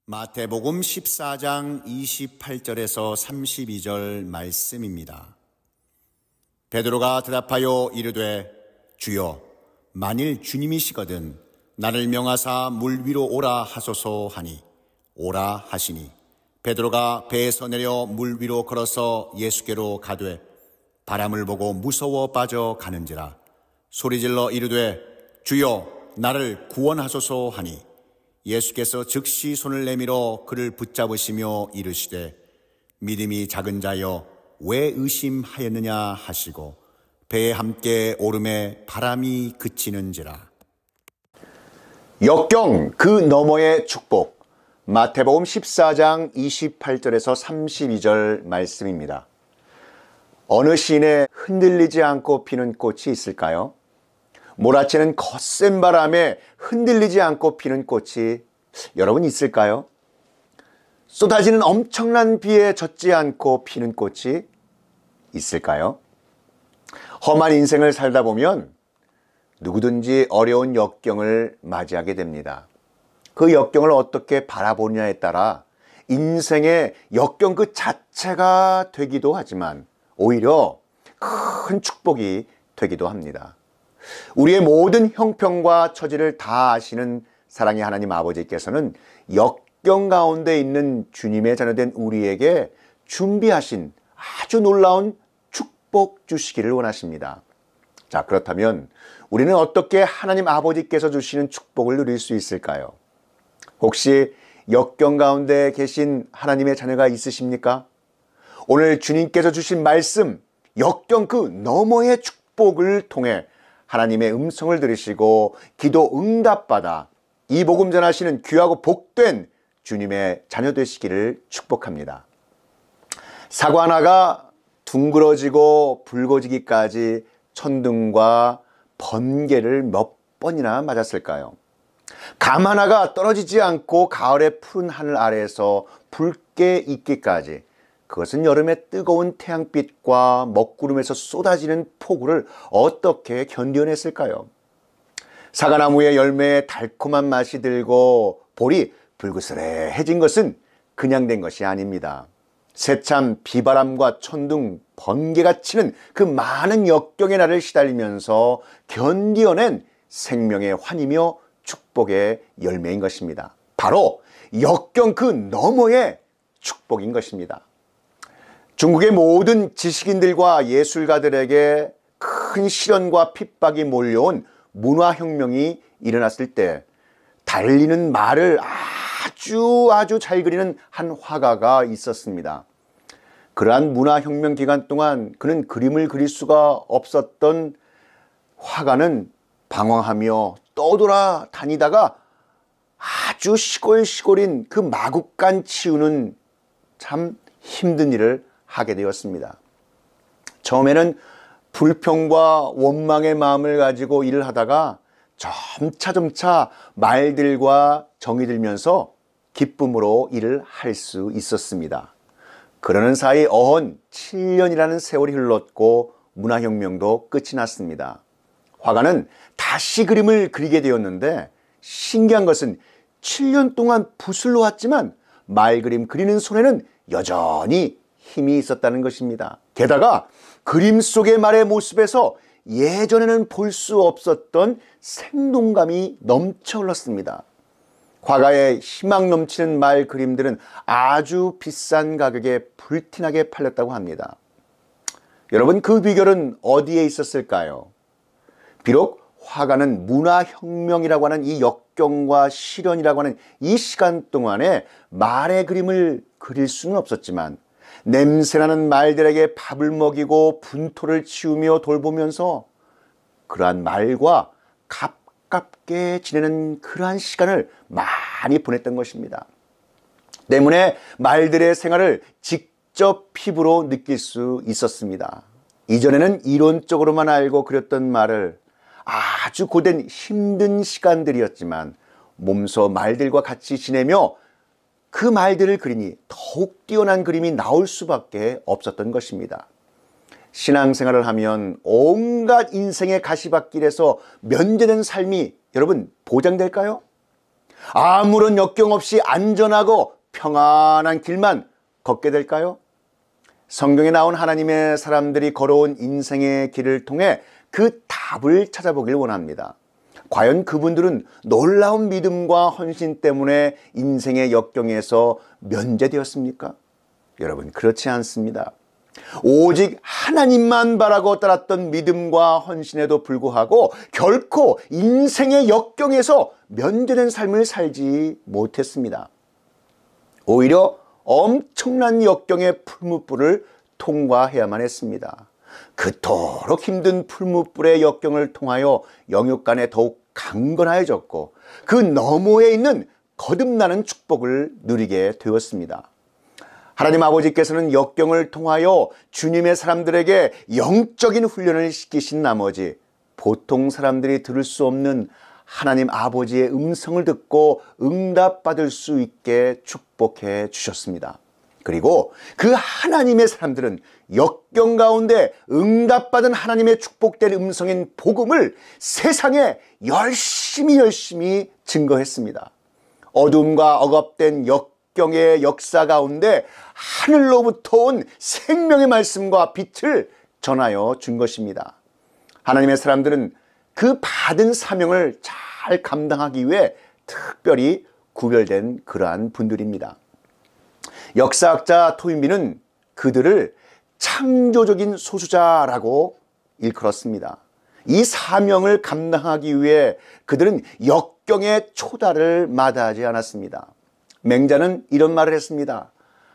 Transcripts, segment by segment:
마태복음 14장 28절에서 32절 말씀입니다. 베드로가 대답하여 이르되 주여 만일 주님이시거든 나를 명하사 물 위로 오라 하소서 하니 오라 하시니 베드로가 배에서 내려 물 위로 걸어서 예수께로 가되 바람을 보고 무서워 빠져 가는지라 소리질러 이르되 주여 나를 구원하소서 하니 예수께서 즉시 손을 내밀어 그를 붙잡으시며 이르시되 믿음이 작은 자여 왜 의심하였느냐 하시고 배에 함께 오름에 바람이 그치는지라. 역경 그 너머의 축복, 마태복음 14장 28절에서 32절 말씀입니다. 어느 시인에 흔들리지 않고 피는 꽃이 있을까요? 몰아치는 거센 바람에 흔들리지 않고 피는 꽃이 여러분 있을까요? 쏟아지는 엄청난 비에 젖지 않고 피는 꽃이 있을까요? 험한 인생을 살다 보면 누구든지 어려운 역경을 맞이하게 됩니다. 그 역경을 어떻게 바라보느냐에 따라 인생의 역경 그 자체가 되기도 하지만 오히려 큰 축복이 되기도 합니다. 우리의 모든 형편과 처지를 다 아시는 사랑의 하나님 아버지께서는 역경 가운데 있는 주님의 자녀된 우리에게 준비하신 아주 놀라운 축복 주시기를 원하십니다. 자, 그렇다면 우리는 어떻게 하나님 아버지께서 주시는 축복을 누릴 수 있을까요? 혹시 역경 가운데 계신 하나님의 자녀가 있으십니까? 오늘 주님께서 주신 말씀, 역경 그 너머의 축복을 통해 하나님의 음성을 들으시고 기도 응답받아 이 복음 전하시는 귀하고 복된 주님의 자녀 되시기를 축복합니다. 사과 하나가 둥그러지고 붉어지기까지 천둥과 번개를 몇 번이나 맞았을까요? 감 하나가 떨어지지 않고 가을의 푸른 하늘 아래에서 붉게 익기까지, 그것은 여름의 뜨거운 태양빛과 먹구름에서 쏟아지는 폭우를 어떻게 견뎌냈을까요? 사과나무의 열매에 달콤한 맛이 들고 볼이 불그스레해진 것은 그냥 된 것이 아닙니다. 새참 비바람과 천둥, 번개가 치는 그 많은 역경의 날을 시달리면서 견디어낸 생명의 환이며 축복의 열매인 것입니다. 바로 역경 그 너머의 축복인 것입니다. 중국의 모든 지식인들과 예술가들에게 큰 시련과 핍박이 몰려온 문화혁명이 일어났을 때 달리는 말을 아주 잘 그리는 한 화가가 있었습니다. 그러한 문화혁명 기간 동안 그는 그림을 그릴 수가 없었던 화가는 방황하며 떠돌아 다니다가 아주 시골인 그 마국간 치우는 참 힘든 일을 하게 되었습니다. 처음에는 불평과 원망의 마음을 가지고 일을 하다가 점차 말들과 정이 들면서 기쁨으로 일을 할 수 있었습니다. 그러는 사이 어언 7년이라는 세월이 흘렀고 문화혁명도 끝이 났습니다. 화가는 다시 그림을 그리게 되었는데 신기한 것은 7년 동안 붓을 놓았지만 말그림 그리는 손에는 여전히 힘이 있었다는 것입니다. 게다가 그림 속의 말의 모습에서 예전에는 볼 수 없었던 생동감이 넘쳐 흘렀습니다. 화가의 희망 넘치는 말 그림들은 아주 비싼 가격에 불티나게 팔렸다고 합니다. 여러분, 그 비결은 어디에 있었을까요? 비록 화가는 문화혁명이라고 하는 이 역경과 시련이라고 하는 이 시간 동안에 말의 그림을 그릴 수는 없었지만 냄새나는 말들에게 밥을 먹이고 분토를 치우며 돌보면서 그러한 말과 가깝게 지내는 그러한 시간을 많이 보냈던 것입니다. 때문에 말들의 생활을 직접 피부로 느낄 수 있었습니다. 이전에는 이론적으로만 알고 그렸던 말을 아주 고된 힘든 시간들이었지만 몸소 말들과 같이 지내며 그 말들을 그리니 더욱 뛰어난 그림이 나올 수밖에 없었던 것입니다. 신앙생활을 하면 온갖 인생의 가시밭길에서 면제된 삶이 여러분 보장될까요? 아무런 역경 없이 안전하고 평안한 길만 걷게 될까요? 성경에 나온 하나님의 사람들이 걸어온 인생의 길을 통해 그 답을 찾아보길 원합니다. 과연 그분들은 놀라운 믿음과 헌신 때문에 인생의 역경에서 면제되었습니까? 여러분, 그렇지 않습니다. 오직 하나님만 바라고 따랐던 믿음과 헌신에도 불구하고 결코 인생의 역경에서 면제된 삶을 살지 못했습니다. 오히려 엄청난 역경의 풀무불을 통과해야만 했습니다. 그토록 힘든 풀무불의 역경을 통하여 영육간에 더욱 강건해졌고 그 너머에 있는 거듭나는 축복을 누리게 되었습니다. 하나님 아버지께서는 역경을 통하여 주님의 사람들에게 영적인 훈련을 시키신 나머지 보통 사람들이 들을 수 없는 하나님 아버지의 음성을 듣고 응답받을 수 있게 축복해 주셨습니다. 그리고 그 하나님의 사람들은 역경 가운데 응답받은 하나님의 축복된 음성인 복음을 세상에 열심히 증거했습니다. 어둠과 억압된 역경의 역사 가운데 하늘로부터 온 생명의 말씀과 빛을 전하여 준 것입니다. 하나님의 사람들은 그 받은 사명을 잘 감당하기 위해 특별히 구별된 그러한 분들입니다. 역사학자 토인비는 그들을 창조적인 소수자라고 일컬었습니다. 이 사명을 감당하기 위해 그들은 역경의 초달을 마다하지 않았습니다. 맹자는 이런 말을 했습니다.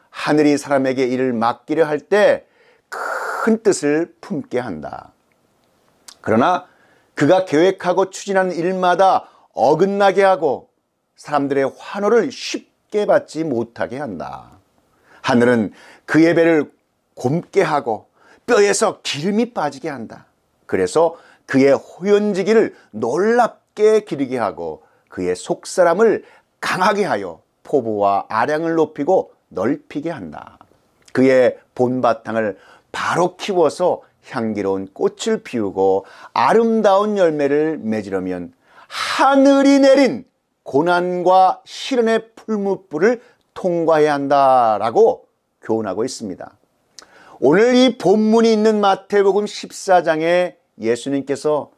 하늘이 사람에게 일을 맡기려 할 때 큰 뜻을 품게 한다. 그러나 그가 계획하고 추진하는 일마다 어긋나게 하고 사람들의 환호를 쉽게 받지 못하게 한다. 하늘은 그의 배를 곪게 하고 뼈에서 기름이 빠지게 한다. 그래서 그의 호연지기를 놀랍게 기르게 하고 그의 속사람을 강하게 하여 포부와 아량을 높이고 넓히게 한다. 그의 본바탕을 바로 키워서 향기로운 꽃을 피우고 아름다운 열매를 맺으려면 하늘이 내린 고난과 시련의 풀무불을 통과해야 한다라고 교훈하고 있습니다. 오늘 이 본문이 있는 마태복음 14장에 예수님께서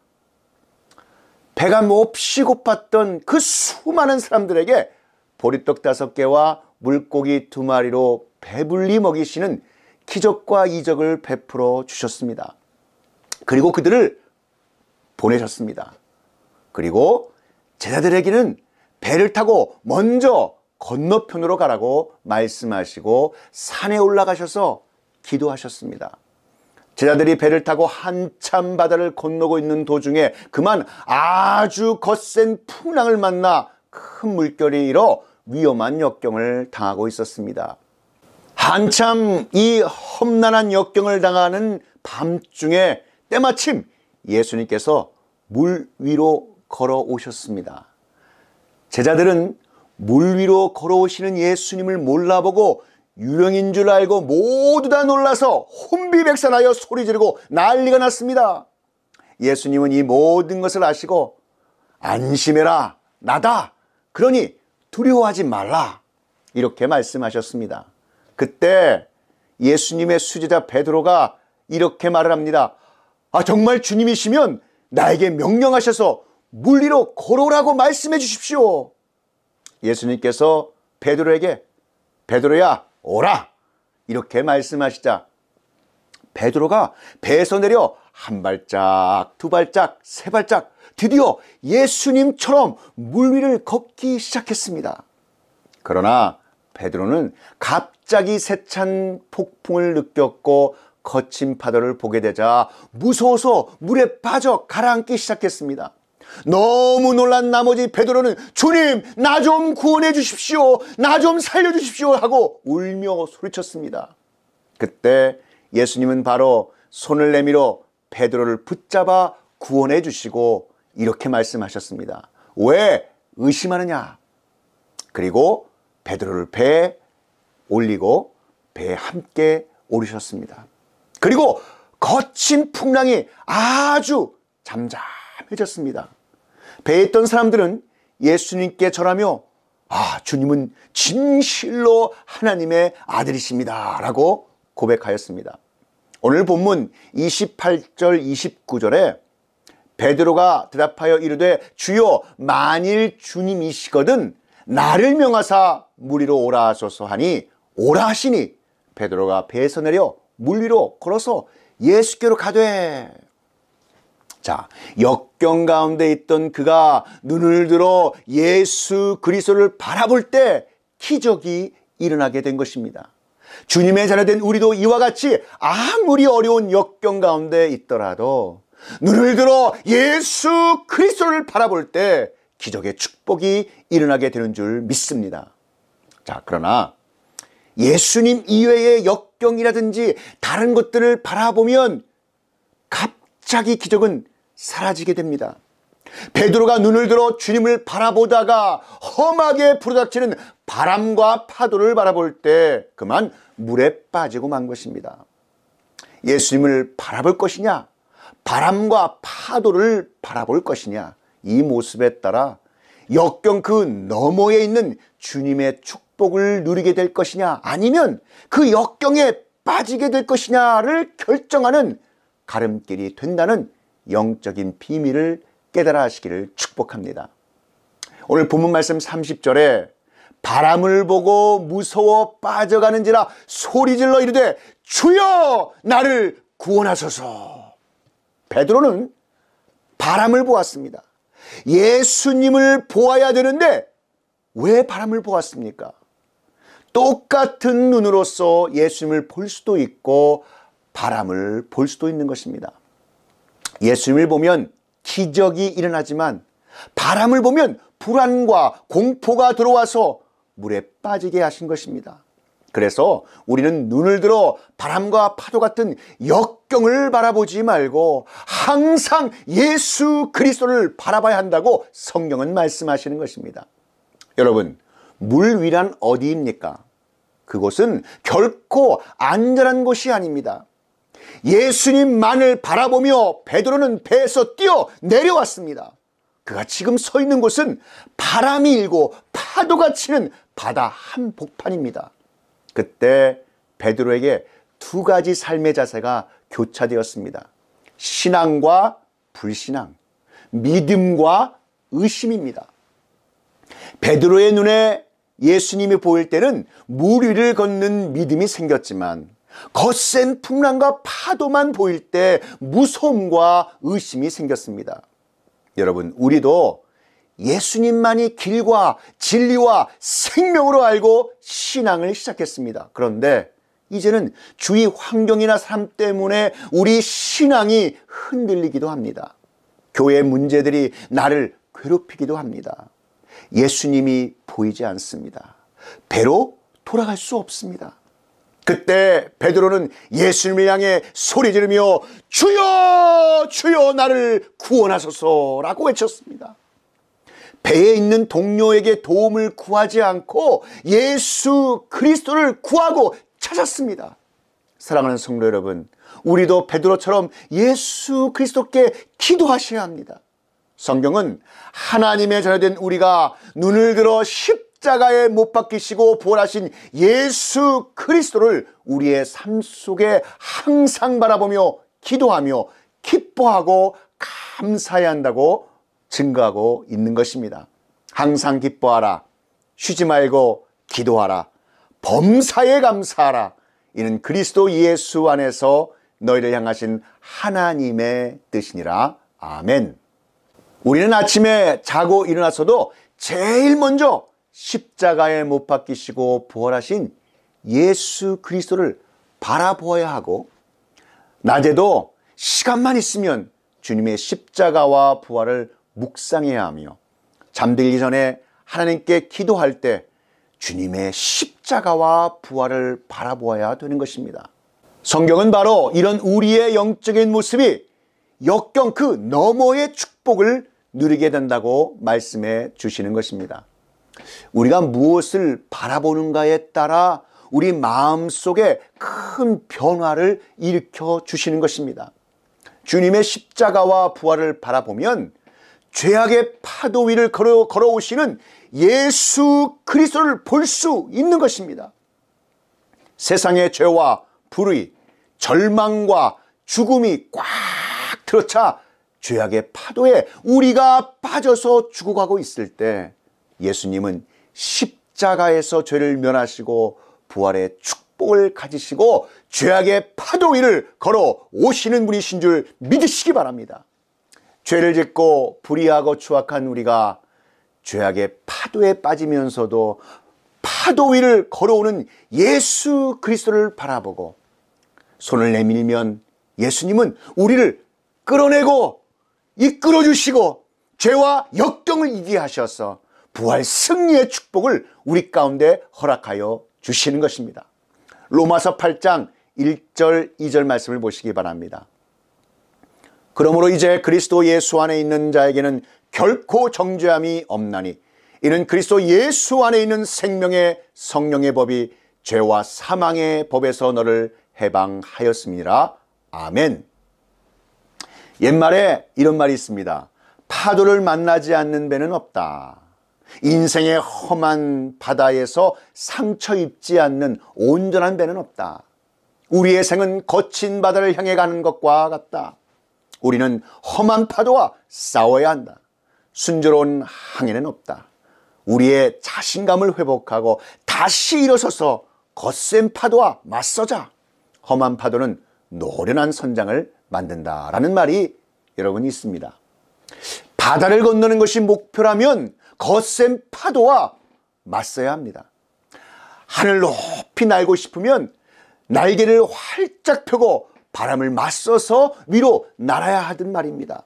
배가 몹시 고팠던 그 수많은 사람들에게 보리떡 5개와 물고기 2마리로 배불리 먹이시는 기적과 이적을 베풀어 주셨습니다. 그리고 그들을 보내셨습니다. 그리고 제자들에게는 배를 타고 먼저 건너편으로 가라고 말씀하시고 산에 올라가셔서 기도하셨습니다. 제자들이 배를 타고 한참 바다를 건너고 있는 도중에 그만 아주 거센 풍랑을 만나 큰 물결이 일어 위험한 역경을 당하고 있었습니다. 한참 이 험난한 역경을 당하는 밤중에 때마침 예수님께서 물 위로 걸어오셨습니다. 제자들은 물 위로 걸어오시는 예수님을 몰라보고 유령인 줄 알고 모두 다 놀라서 혼비백산하여 소리 지르고 난리가 났습니다. 예수님은 이 모든 것을 아시고 안심해라, 나다. 그러니 두려워하지 말라. 이렇게 말씀하셨습니다. 그때 예수님의 수제자 베드로가 이렇게 말을 합니다. 정말 주님이시면 나에게 명령하셔서 물 위로 걸어오라고 말씀해 주십시오. 예수님께서 베드로에게 베드로야 오라 이렇게 말씀하시자 베드로가 배에서 내려 한 발짝, 두 발짝, 세 발짝 드디어 예수님처럼 물 위를 걷기 시작했습니다. 그러나 베드로는 갑자기 세찬 폭풍을 느꼈고 거친 파도를 보게 되자 무서워서 물에 빠져 가라앉기 시작했습니다. 너무 놀란 나머지 베드로는 주님, 나 좀 구원해 주십시오. 나 좀 살려 주십시오 하고 울며 소리쳤습니다. 그때 예수님은 바로 손을 내밀어 베드로를 붙잡아 구원해 주시고 이렇게 말씀하셨습니다. 왜 의심하느냐? 그리고 베드로를 배에 올리고 배에 함께 오르셨습니다. 그리고 거친 풍랑이 아주 잠잠해졌습니다. 배에 있던 사람들은 예수님께 절하며 주님은 진실로 하나님의 아들이십니다 라고 고백하였습니다. 오늘 본문 28절 29절에 베드로가 대답하여 이르되 주여 만일 주님이시거든 나를 명하사 물 위로 오라 하소서 하니 오라 하시니 베드로가 배에서 내려 물 위로 걸어서 예수께로 가되. 자, 역경 가운데 있던 그가 눈을 들어 예수 그리스도를 바라볼 때 기적이 일어나게 된 것입니다. 주님의 자녀된 우리도 이와 같이 아무리 어려운 역경 가운데 있더라도 눈을 들어 예수 그리스도를 바라볼 때 기적의 축복이 일어나게 되는 줄 믿습니다. 자, 그러나 예수님 이외의 역경이라든지 다른 것들을 바라보면 갑자기 기적은 사라지게 됩니다. 베드로가 눈을 들어 주님을 바라보다가 험하게 부르닥치는 바람과 파도를 바라볼 때 그만 물에 빠지고 만 것입니다. 예수님을 바라볼 것이냐, 바람과 파도를 바라볼 것이냐, 이 모습에 따라 역경 그 너머에 있는 주님의 축복을 누리게 될 것이냐, 아니면 그 역경에 빠지게 될 것이냐를 결정하는 가름길이 된다는 영적인 비밀을 깨달아 하시기를 축복합니다. 오늘 본문 말씀 30절에 바람을 보고 무서워 빠져가는지라 소리질러 이르되 주여 나를 구원하소서. 베드로는 바람을 보았습니다. 예수님을 보아야 되는데 왜 바람을 보았습니까? 똑같은 눈으로서 예수님을 볼 수도 있고 바람을 볼 수도 있는 것입니다. 예수님을 보면 기적이 일어나지만 바람을 보면 불안과 공포가 들어와서 물에 빠지게 하신 것입니다. 그래서 우리는 눈을 들어 바람과 파도 같은 역경을 바라보지 말고 항상 예수 그리스도를 바라봐야 한다고 성경은 말씀하시는 것입니다. 여러분, 물 위란 어디입니까? 그곳은 결코 안전한 곳이 아닙니다. 예수님만을 바라보며 베드로는 배에서 뛰어 내려왔습니다. 그가 지금 서 있는 곳은 바람이 일고 파도가 치는 바다 한복판입니다. 그때 베드로에게 두 가지 삶의 자세가 교차되었습니다. 신앙과 불신앙, 믿음과 의심입니다. 베드로의 눈에 예수님이 보일 때는 물 위를 걷는 믿음이 생겼지만 거센 풍랑과 파도만 보일 때 무서움과 의심이 생겼습니다. 여러분, 우리도 예수님만이 길과 진리와 생명으로 알고 신앙을 시작했습니다. 그런데 이제는 주위 환경이나 사람 때문에 우리 신앙이 흔들리기도 합니다. 교회 문제들이 나를 괴롭히기도 합니다. 예수님이 보이지 않습니다. 배로 돌아갈 수 없습니다. 그때 베드로는 예수님을 향해 소리 지르며 주여 주여 나를 구원하소서라고 외쳤습니다. 배에 있는 동료에게 도움을 구하지 않고 예수 그리스도를 구하고 찾았습니다. 사랑하는 성도 여러분, 우리도 베드로처럼 예수 그리스도께 기도하셔야 합니다. 성경은 하나님의 자녀된 우리가 눈을 들어 십자가에 못 박히시고 부활하신 예수 그리스도를 우리의 삶 속에 항상 바라보며 기도하며 기뻐하고 감사해야 한다고 증거하고 있는 것입니다. 항상 기뻐하라. 쉬지 말고 기도하라. 범사에 감사하라. 이는 그리스도 예수 안에서 너희를 향하신 하나님의 뜻이니라. 아멘. 우리는 아침에 자고 일어나서도 제일 먼저 십자가에 못 박히시고 부활하신 예수 그리스도를 바라보아야 하고, 낮에도 시간만 있으면 주님의 십자가와 부활을 묵상해야 하며, 잠들기 전에 하나님께 기도할 때 주님의 십자가와 부활을 바라보아야 되는 것입니다. 성경은 바로 이런 우리의 영적인 모습이 역경 그 너머의 축복을 누리게 된다고 말씀해 주시는 것입니다. 우리가 무엇을 바라보는가에 따라 우리 마음속에 큰 변화를 일으켜 주시는 것입니다. 주님의 십자가와 부활을 바라보면 죄악의 파도 위를 걸어오시는 예수 그리스도를 볼 수 있는 것입니다. 세상의 죄와 불의, 절망과 죽음이 꽉 들어차 죄악의 파도에 우리가 빠져서 죽어가고 있을 때 예수님은 십자가에서 죄를 면하시고 부활의 축복을 가지시고 죄악의 파도 위를 걸어 오시는 분이신 줄 믿으시기 바랍니다. 죄를 짓고 불의하고 추악한 우리가 죄악의 파도에 빠지면서도 파도 위를 걸어오는 예수 그리스도를 바라보고 손을 내밀면 예수님은 우리를 끌어내고 이끌어 주시고 죄와 역경을 이기게 하셔서 부활 승리의 축복을 우리 가운데 허락하여 주시는 것입니다. 로마서 8장 1절 2절 말씀을 보시기 바랍니다. 그러므로 이제 그리스도 예수 안에 있는 자에게는 결코 정죄함이 없나니 이는 그리스도 예수 안에 있는 생명의 성령의 법이 죄와 사망의 법에서 너를 해방하였습니다. 아멘. 옛말에 이런 말이 있습니다. 파도를 만나지 않는 배는 없다. 인생의 험한 바다에서 상처 입지 않는 온전한 배는 없다. 우리의 생은 거친 바다를 향해 가는 것과 같다. 우리는 험한 파도와 싸워야 한다. 순조로운 항해는 없다. 우리의 자신감을 회복하고 다시 일어서서 거센 파도와 맞서자. 험한 파도는 노련한 선장을 만든다라는 말이 여러분 있습니다. 바다를 건너는 것이 목표라면 거센 파도와 맞서야 합니다. 하늘 높이 날고 싶으면 날개를 활짝 펴고 바람을 맞서서 위로 날아야 하던 말입니다.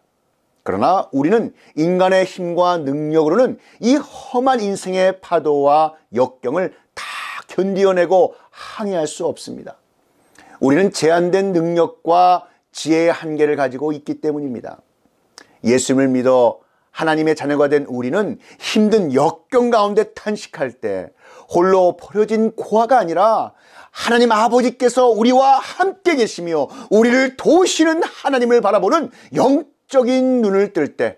그러나 우리는 인간의 힘과 능력으로는 이 험한 인생의 파도와 역경을 다 견디어내고 항해할 수 없습니다. 우리는 제한된 능력과 지혜의 한계를 가지고 있기 때문입니다. 예수님을 믿어 하나님의 자녀가 된 우리는 힘든 역경 가운데 탄식할 때 홀로 버려진 고아가 아니라 하나님 아버지께서 우리와 함께 계시며 우리를 도우시는 하나님을 바라보는 영적인 눈을 뜰 때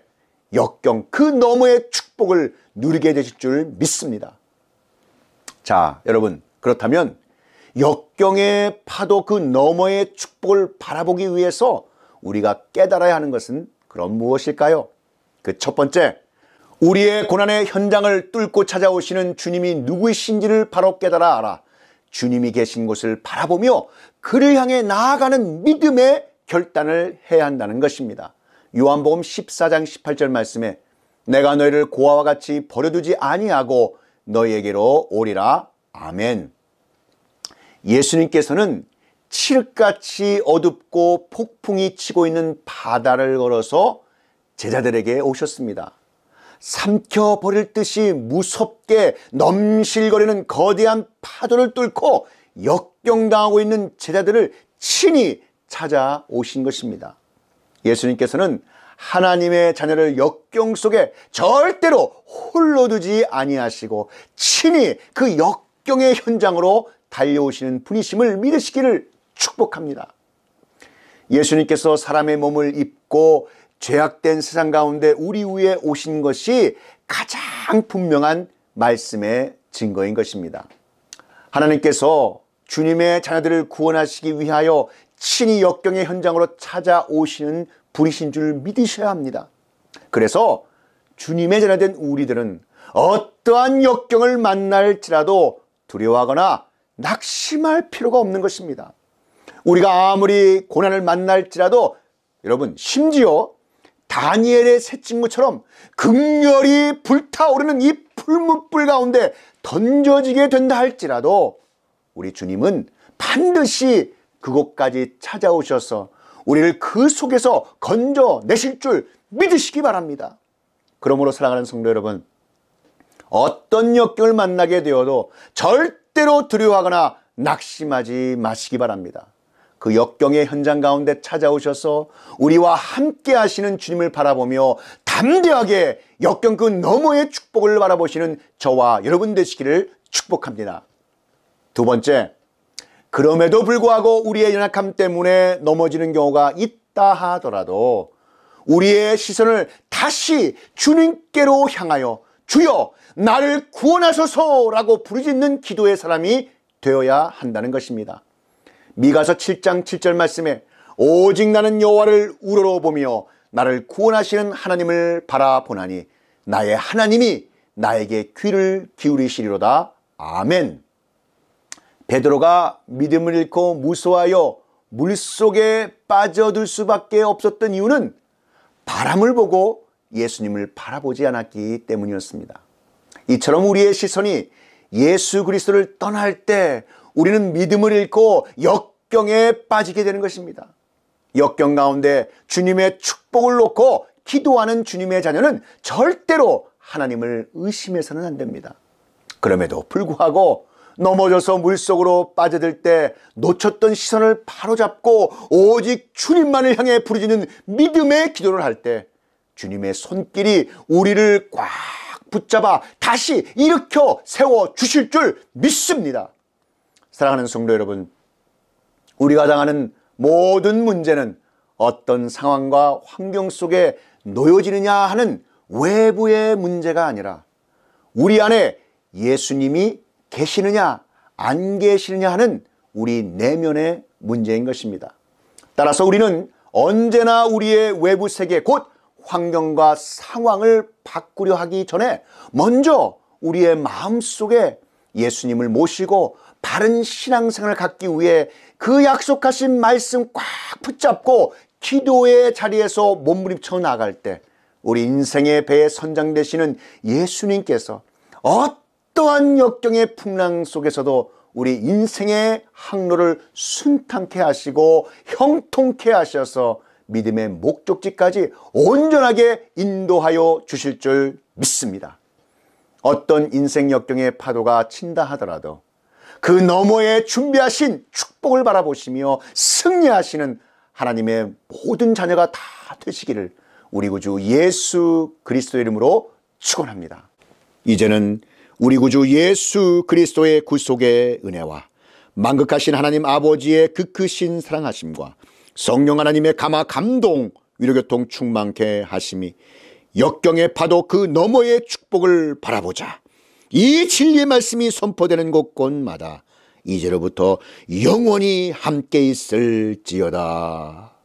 역경 그 너머의 축복을 누리게 되실 줄 믿습니다. 자, 여러분, 그렇다면 역경의 파도 그 너머의 축복을 바라보기 위해서 우리가 깨달아야 하는 것은 그럼 무엇일까요? 그 첫 번째, 우리의 고난의 현장을 뚫고 찾아오시는 주님이 누구이신지를 바로 깨달아 알아 주님이 계신 곳을 바라보며 그를 향해 나아가는 믿음의 결단을 해야 한다는 것입니다. 요한복음 14장 18절 말씀에 내가 너희를 고아와 같이 버려두지 아니하고 너희에게로 오리라. 아멘. 예수님께서는 칠흑같이 어둡고 폭풍이 치고 있는 바다를 걸어서 제자들에게 오셨습니다. 삼켜버릴 듯이 무섭게 넘실거리는 거대한 파도를 뚫고 역경당하고 있는 제자들을 친히 찾아오신 것입니다. 예수님께서는 하나님의 자녀를 역경 속에 절대로 홀로 두지 아니하시고 친히 그 역경의 현장으로 달려오시는 분이심을 믿으시기를 축복합니다. 예수님께서 사람의 몸을 입고 죄악된 세상 가운데 우리 위에 오신 것이 가장 분명한 말씀의 증거인 것입니다. 하나님께서 주님의 자녀들을 구원하시기 위하여 친히 역경의 현장으로 찾아오시는 분이신 줄 믿으셔야 합니다. 그래서 주님의 자녀된 우리들은 어떠한 역경을 만날지라도 두려워하거나 낙심할 필요가 없는 것입니다. 우리가 아무리 고난을 만날지라도 여러분, 심지어 다니엘의 새 친구처럼 극렬히 불타오르는 이 풀무불 가운데 던져지게 된다 할지라도 우리 주님은 반드시 그곳까지 찾아오셔서 우리를 그 속에서 건져내실 줄 믿으시기 바랍니다. 그러므로 사랑하는 성도 여러분, 어떤 역경을 만나게 되어도 절대로 두려워하거나 낙심하지 마시기 바랍니다. 그 역경의 현장 가운데 찾아오셔서 우리와 함께 하시는 주님을 바라보며 담대하게 역경 그 너머의 축복을 바라보시는 저와 여러분 되시기를 축복합니다. 두 번째, 그럼에도 불구하고 우리의 연약함 때문에 넘어지는 경우가 있다 하더라도 우리의 시선을 다시 주님께로 향하여 주여 나를 구원하소서라고 부르짖는 기도의 사람이 되어야 한다는 것입니다. 미가서 7장 7절 말씀에 오직 나는 여호와를 우러러보며 나를 구원하시는 하나님을 바라보나니 나의 하나님이 나에게 귀를 기울이시리로다. 아멘. 베드로가 믿음을 잃고 무서워하여 물속에 빠져들 수밖에 없었던 이유는 바람을 보고 예수님을 바라보지 않았기 때문이었습니다. 이처럼 우리의 시선이 예수 그리스도를 떠날 때 우리는 믿음을 잃고 역경에 빠지게 되는 것입니다. 역경 가운데 주님의 축복을 놓고 기도하는 주님의 자녀는 절대로 하나님을 의심해서는 안 됩니다. 그럼에도 불구하고 넘어져서 물속으로 빠져들 때 놓쳤던 시선을 바로잡고 오직 주님만을 향해 부르짖는 믿음의 기도를 할 때 주님의 손길이 우리를 꽉 붙잡아 다시 일으켜 세워 주실 줄 믿습니다. 사랑하는 성도 여러분, 우리가 당하는 모든 문제는 어떤 상황과 환경 속에 놓여지느냐 하는 외부의 문제가 아니라 우리 안에 예수님이 계시느냐 안 계시느냐 하는 우리 내면의 문제인 것입니다. 따라서 우리는 언제나 우리의 외부 세계 곧 환경과 상황을 바꾸려 하기 전에 먼저 우리의 마음속에 예수님을 모시고 바른 신앙생활을 갖기 위해 그 약속하신 말씀 꽉 붙잡고 기도의 자리에서 몸부림쳐 나갈 때 우리 인생의 배에 선장 되시는 예수님께서 어떠한 역경의 풍랑 속에서도 우리 인생의 항로를 순탄케 하시고 형통케 하셔서 믿음의 목적지까지 온전하게 인도하여 주실 줄 믿습니다. 어떤 인생 역경의 파도가 친다 하더라도 그 너머에 준비하신 축복을 바라보시며 승리하시는 하나님의 모든 자녀가 다 되시기를 우리 구주 예수 그리스도의 이름으로 축원합니다. 이제는 우리 구주 예수 그리스도의 구속의 은혜와 만극하신 하나님 아버지의 그 크신 사랑하심과 성령 하나님의 감화 감동 위로교통 충만케 하심이 역경의 파도 그 너머의 축복을 바라보자 이 진리의 말씀이 선포되는 곳곳마다 이제로부터 영원히 함께 있을지어다.